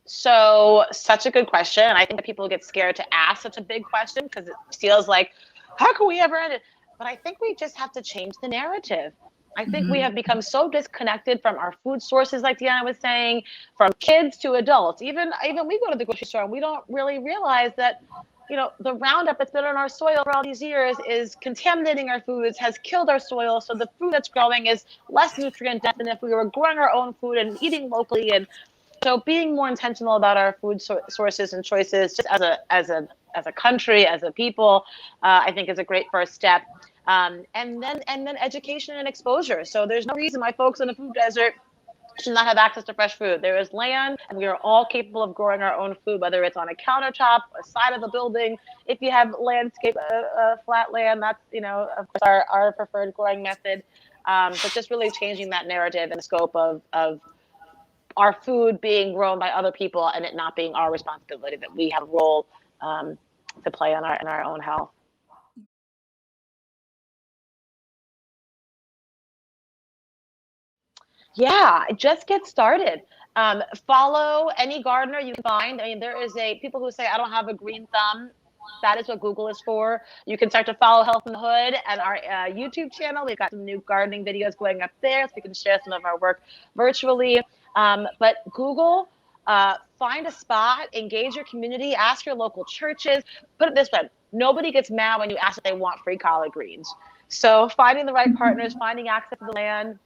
So such a good question. And I think that people get scared to ask such a big question because it feels like, how can we ever end it? But I think we just have to change the narrative. I think we Hmm. have become so disconnected from our food sources, like Deanna was saying, from kids to adults. Even we go to the grocery store and we don't really realize that, the Roundup that's been on our soil for all these years is contaminating our foods, has killed our soil. So the food that's growing is less nutrient dense than if we were growing our own food and eating locally. And so being more intentional about our food sources and choices, just as a country, as a people, I think is a great first step. And then education and exposure. So there's no reason why folks in the food desert should not have access to fresh food. There is land, and we are all capable of growing our own food, whether it's on a countertop, a side of a building. If you have landscape, flat land, that's of course our preferred growing method. But just really changing that narrative and the scope of our food being grown by other people and it not being our responsibility, that we have a role um, to play in our own health. Yeah, just get started. Follow any gardener you can find. I mean, there is people who say, I don't have a green thumb. That is what Google is for. You can start to follow Health in the Hood and our YouTube channel. We've got some new gardening videos going up there, so we can share some of our work virtually. But Google, find a spot, engage your community, ask your local churches. Put it this way, nobody gets mad when you ask if they want free collard greens. So finding the right partners, finding access to the land,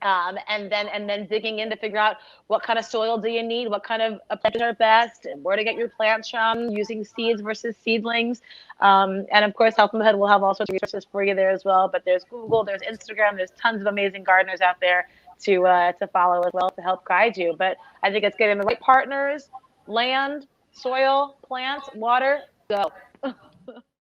and then digging in to figure out what kind of soil do you need, what kind of plants are best, and where to get your plants from, using seeds versus seedlings. And of course, Health in the Hood will have all sorts of resources for you there as well. But there's Google, there's Instagram, there's tons of amazing gardeners out there to follow as well to help guide you. But I think it's getting the right partners, land, soil, plants, water, go.